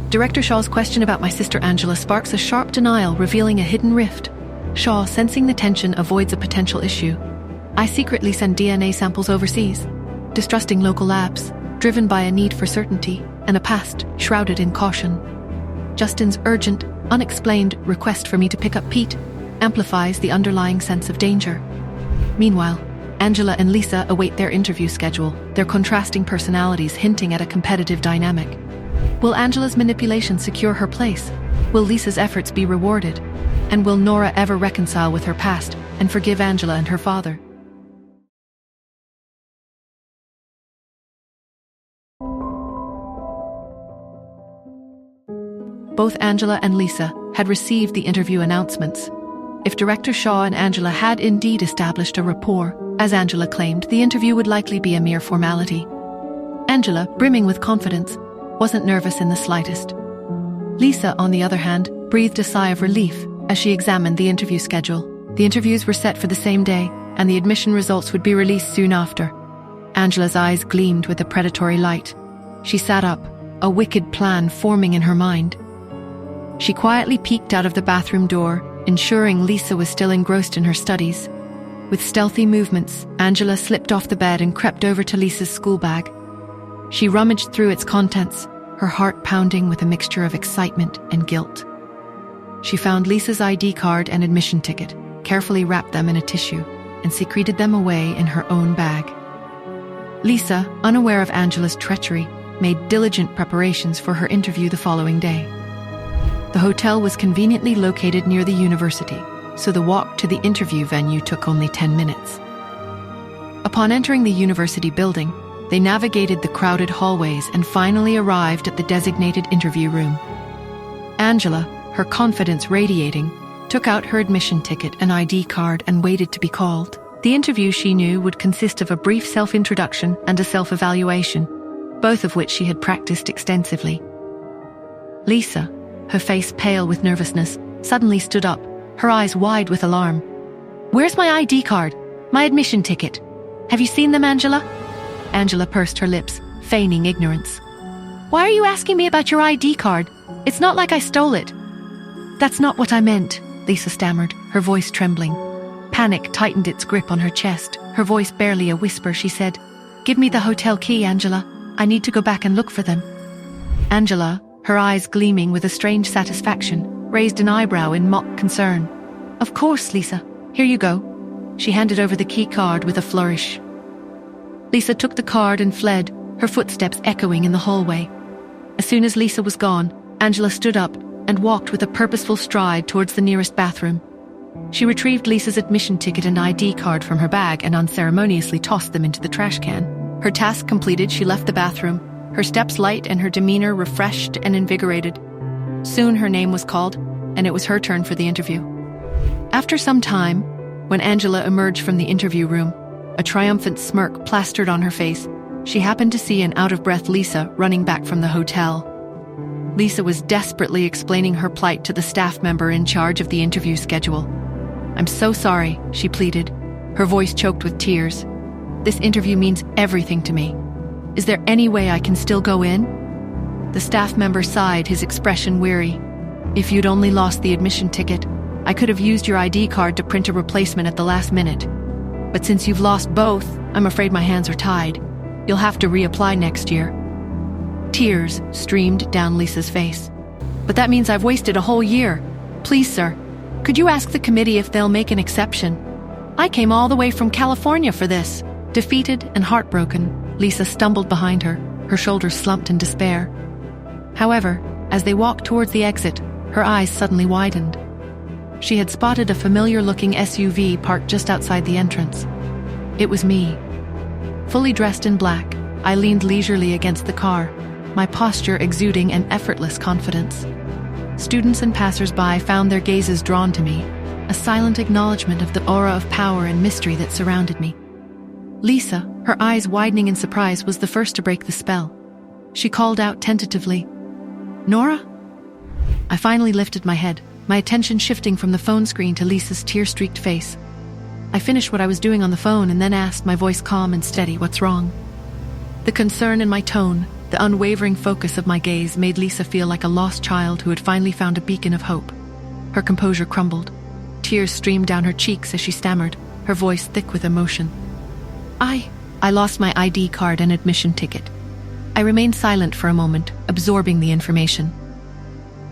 Director Shaw's question about my sister Angela sparks a sharp denial, revealing a hidden rift. Shaw, sensing the tension, avoids a potential issue. I secretly send DNA samples overseas, distrusting local labs, driven by a need for certainty and a past shrouded in caution. Justin's urgent, unexplained request for me to pick up Pete amplifies the underlying sense of danger. Meanwhile, Angela and Lisa await their interview schedule, their contrasting personalities hinting at a competitive dynamic. Will Angela's manipulation secure her place? Will Lisa's efforts be rewarded? And will Nora ever reconcile with her past and forgive Angela and her father? Both Angela and Lisa had received the interview announcements. If Director Shaw and Angela had indeed established a rapport, as Angela claimed, the interview would likely be a mere formality. Angela, brimming with confidence, wasn't nervous in the slightest. Lisa, on the other hand, breathed a sigh of relief as she examined the interview schedule. The interviews were set for the same day, and the admission results would be released soon after. Angela's eyes gleamed with a predatory light. She sat up, a wicked plan forming in her mind. She quietly peeked out of the bathroom door, ensuring Lisa was still engrossed in her studies. With stealthy movements, Angela slipped off the bed and crept over to Lisa's school bag. She rummaged through its contents, her heart pounding with a mixture of excitement and guilt. She found Lisa's ID card and admission ticket, carefully wrapped them in a tissue, and secreted them away in her own bag. Lisa, unaware of Angela's treachery, made diligent preparations for her interview the following day. The hotel was conveniently located near the university, so the walk to the interview venue took only 10 minutes. Upon entering the university building, they navigated the crowded hallways and finally arrived at the designated interview room. Angela, her confidence radiating, took out her admission ticket and ID card and waited to be called. The interview, she knew, would consist of a brief self-introduction and a self-evaluation, both of which she had practiced extensively. Lisa, her face pale with nervousness, suddenly stood up, her eyes wide with alarm. "Where's my ID card? My admission ticket? Have you seen them, Angela?" Angela pursed her lips, feigning ignorance. "Why are you asking me about your ID card? It's not like I stole it." "That's not what I meant," Lisa stammered, her voice trembling. Panic tightened its grip on her chest, her voice barely a whisper. She said, "Give me the hotel key, Angela. I need to go back and look for them." Angela, her eyes gleaming with a strange satisfaction, raised an eyebrow in mock concern. "Of course, Lisa. Here you go." She handed over the key card with a flourish. Lisa took the card and fled, her footsteps echoing in the hallway. As soon as Lisa was gone, Angela stood up and walked with a purposeful stride towards the nearest bathroom. She retrieved Lisa's admission ticket and ID card from her bag and unceremoniously tossed them into the trash can. Her task completed, she left the bathroom, her steps light and her demeanor refreshed and invigorated. Soon her name was called, and it was her turn for the interview. After some time, when Angela emerged from the interview room, a triumphant smirk plastered on her face, she happened to see an out-of-breath Lisa running back from the hotel. Lisa was desperately explaining her plight to the staff member in charge of the interview schedule. "I'm so sorry," she pleaded, her voice choked with tears. "This interview means everything to me. Is there any way I can still go in?" The staff member sighed, his expression weary. "If you'd only lost the admission ticket, I could have used your ID card to print a replacement at the last minute. But since you've lost both, I'm afraid my hands are tied. You'll have to reapply next year." Tears streamed down Lisa's face. "But that means I've wasted a whole year. Please, sir, could you ask the committee if they'll make an exception? I came all the way from California for this." Defeated and heartbroken, Lisa stumbled behind her, her shoulders slumped in despair. However, as they walked towards the exit, her eyes suddenly widened. She had spotted a familiar-looking SUV parked just outside the entrance. It was me. Fully dressed in black, I leaned leisurely against the car, my posture exuding an effortless confidence. Students and passers-by found their gazes drawn to me, a silent acknowledgement of the aura of power and mystery that surrounded me. Lisa, her eyes widening in surprise, was the first to break the spell. She called out tentatively, "Nora?" I finally lifted my head, my attention shifting from the phone screen to Lisa's tear-streaked face. I finished what I was doing on the phone and then asked, my voice calm and steady, "What's wrong?" The concern in my tone, The unwavering focus of my gaze made Lisa feel like a lost child who had finally found a beacon of hope. Her composure crumbled. Tears streamed down her cheeks as she stammered, her voice thick with emotion. I lost my ID card and admission ticket. I remained silent for a moment, absorbing the information.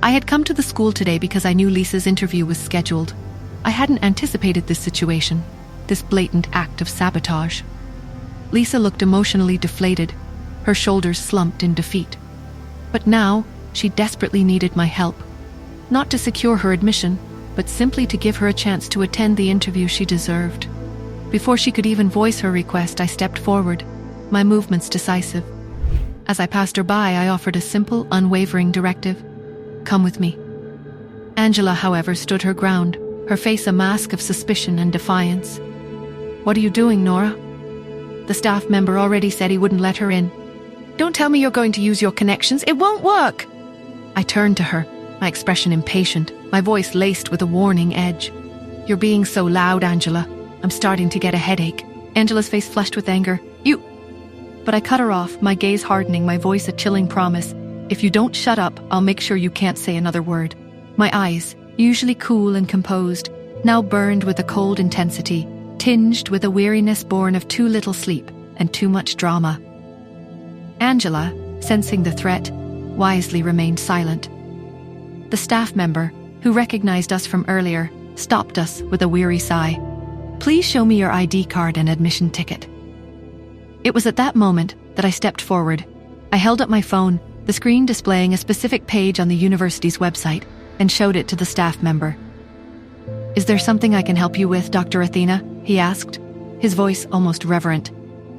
I had come to the school today because I knew Lisa's interview was scheduled. I hadn't anticipated this situation, this blatant act of sabotage. Lisa looked emotionally deflated, her shoulders slumped in defeat. But now, she desperately needed my help. Not to secure her admission, but simply to give her a chance to attend the interview she deserved. Before she could even voice her request, I stepped forward, my movements decisive. As I passed her by, I offered a simple, unwavering directive. Come with me. Angela, however, stood her ground, her face a mask of suspicion and defiance. What are you doing, Nora? The staff member already said he wouldn't let her in. Don't tell me you're going to use your connections. It won't work. I turned to her, my expression impatient, my voice laced with a warning edge. You're being so loud, Angela. I'm starting to get a headache. Angela's face flushed with anger. But I cut her off, my gaze hardening, my voice a chilling promise. If you don't shut up, I'll make sure you can't say another word. My eyes, usually cool and composed, now burned with a cold intensity, tinged with a weariness born of too little sleep and too much drama. Angela, sensing the threat, wisely remained silent. The staff member, who recognized us from earlier, stopped us with a weary sigh. Please show me your ID card and admission ticket. It was at that moment that I stepped forward. I held up my phone, the screen displaying a specific page on the university's website, and showed it to the staff member. Is there something I can help you with, Dr. Athena? He asked, his voice almost reverent.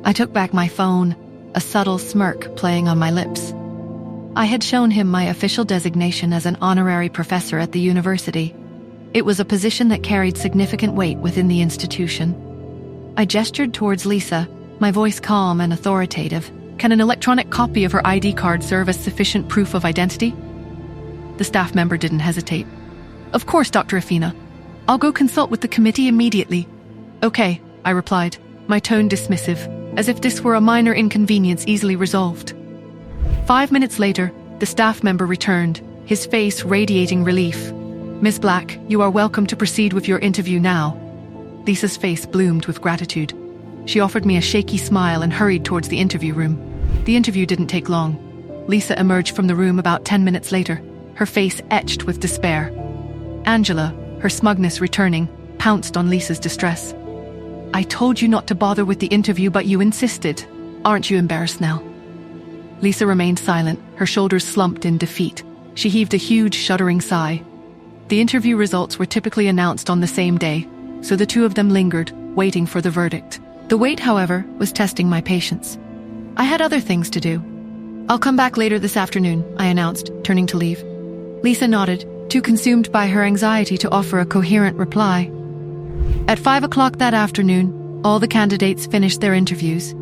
I took back my phone, a subtle smirk playing on my lips. I had shown him my official designation as an honorary professor at the university. It was a position that carried significant weight within the institution. I gestured towards Lisa, my voice calm and authoritative. Can an electronic copy of her ID card serve as sufficient proof of identity? The staff member didn't hesitate. Of course, Dr. Athena. I'll go consult with the committee immediately. Okay, I replied, my tone dismissive, as if this were a minor inconvenience easily resolved. 5 minutes later, the staff member returned, his face radiating relief. Miss Black, you are welcome to proceed with your interview now. Lisa's face bloomed with gratitude. She offered me a shaky smile and hurried towards the interview room. The interview didn't take long. Lisa emerged from the room about 10 minutes later, her face etched with despair. Angela, her smugness returning, pounced on Lisa's distress. I told you not to bother with the interview, but you insisted. Aren't you embarrassed now? Lisa remained silent, her shoulders slumped in defeat. She heaved a huge, shuddering sigh. The interview results were typically announced on the same day, so the two of them lingered, waiting for the verdict. The wait, however, was testing my patience. I had other things to do. I'll come back later this afternoon, I announced, turning to leave. Lisa nodded, too consumed by her anxiety to offer a coherent reply. At 5 o'clock that afternoon, all the candidates finished their interviews.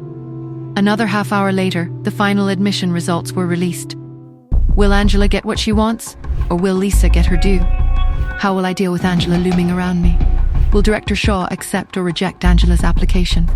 Another half hour later, the final admission results were released. Will Angela get what she wants, or will Lisa get her due? How will I deal with Angela looming around me? Will Director Shaw accept or reject Angela's application?